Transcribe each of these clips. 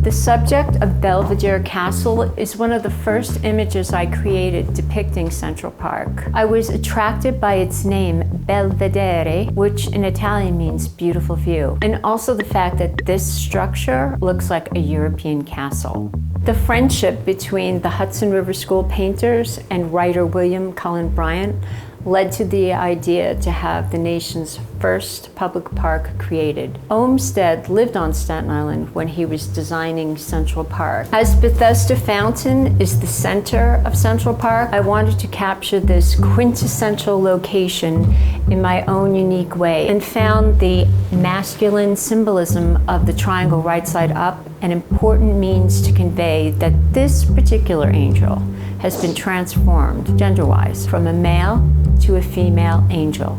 The subject of Belevedere Castle is one of the first images I created depicting Central Park. I was attracted by its name, Belvedere, which in Italian means beautiful view, and also the fact that this structure looks like a European castle. The friendship between the Hudson River School painters and writer William Cullen Bryant led to the idea to have the nation's first public park created. Olmsted lived on Staten Island when he was designing Central Park. As Bethesda Fountain is the center of Central Park, I wanted to capture this quintessential location in my own unique way and found the masculine symbolism of the triangle right side up an important means to convey that this particular angel has been transformed, gender-wise, from a male to a female angel.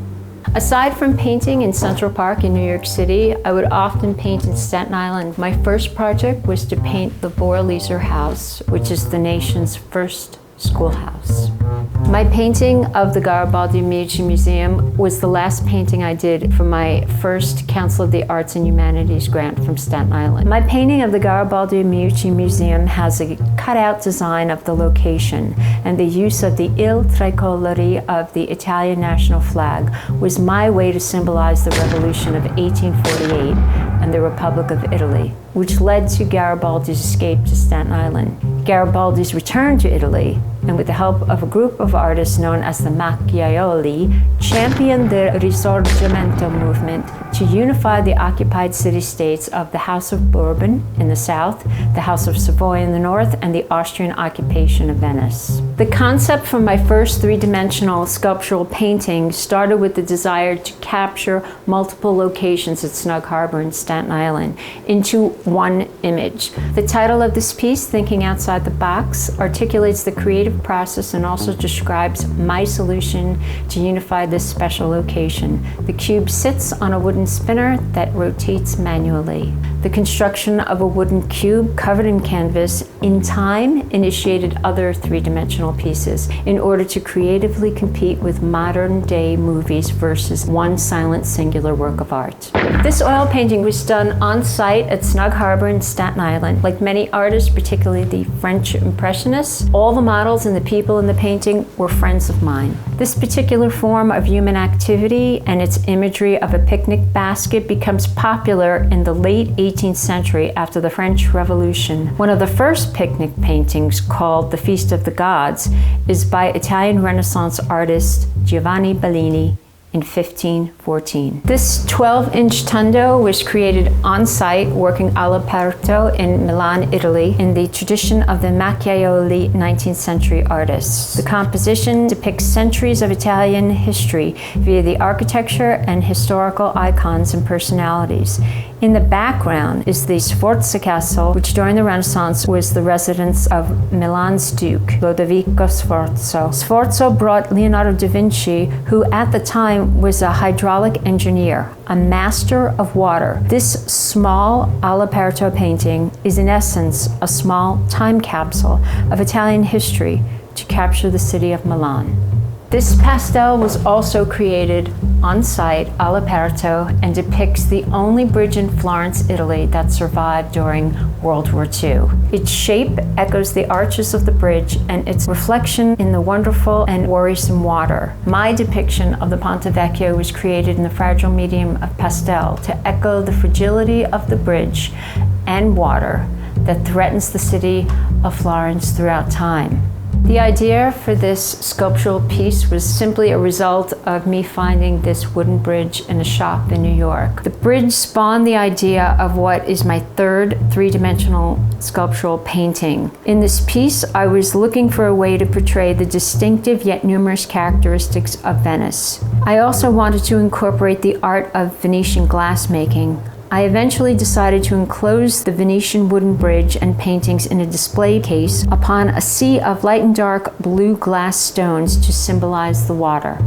Aside from painting in Central Park in New York City, I would often paint in Staten Island. My first project was to paint the Voorlezer House, which is the nation's first schoolhouse. My painting of the Garibaldi Meucci Museum was the last painting I did for my first Council of the Arts and Humanities grant from Staten Island. My painting of the Garibaldi Meucci Museum has a cutout design of the location, and the use of the Il Tricolore of the Italian national flag was my way to symbolize the revolution of 1848 and the Republic of Italy, which led to Garibaldi's escape to Staten Island. Garibaldi's return to Italy, and with the help of a group of artists known as the Macchiaioli, championed the Risorgimento movement to unify the occupied city-states of the House of Bourbon in the south, the House of Savoy in the north, and the Austrian occupation of Venice. The concept for my first three-dimensional sculptural painting started with the desire to capture multiple locations at Snug Harbor in Staten Island into one image. The title of this piece, Thinking Outside the Box, articulates the creative process and also describes my solution to unify this special location. The cube sits on a wooden spinner that rotates manually. The construction of a wooden cube covered in canvas in time initiated other three-dimensional pieces in order to creatively compete with modern-day movies versus one silent singular work of art. This oil painting was done on site at Snug Harbor in Staten Island. Like many artists, particularly the French Impressionists, all the models and the people in the painting were friends of mine. This particular form of human activity and its imagery of a picnic basket becomes popular in the late 18th century after the French Revolution. One of the first picnic paintings, called The Feast of the Gods, is by Italian Renaissance artist Giovanni Bellini in 1514. This 12-inch tondo was created on-site working All Aperto in Milan, Italy, in the tradition of the Macchiaioli 19th century artists. The composition depicts centuries of Italian history via the architecture and historical icons and personalities. In the background is the Sforza Castle, which during the Renaissance was the residence of Milan's Duke, Lodovico Sforza. Sforza brought Leonardo da Vinci, who at the time was a hydraulic engineer, a master of water. This small All Aperto painting is in essence a small time capsule of Italian history to capture the city of Milan. This pastel was also created on site, All Aperto, and depicts the only bridge in Florence, Italy that survived during World War II. Its shape echoes the arches of the bridge and its reflection in the wonderful and worrisome water. My depiction of the Ponte Vecchio was created in the fragile medium of pastel to echo the fragility of the bridge and water that threatens the city of Florence throughout time. The idea for this sculptural piece was simply a result of me finding this wooden bridge in a shop in New York. The bridge spawned the idea of what is my third three-dimensional sculptural painting. In this piece, I was looking for a way to portray the distinctive yet numerous characteristics of Venice. I also wanted to incorporate the art of Venetian glassmaking. I eventually decided to enclose the Venetian wooden bridge and paintings in a display case upon a sea of light and dark blue glass stones to symbolize the water.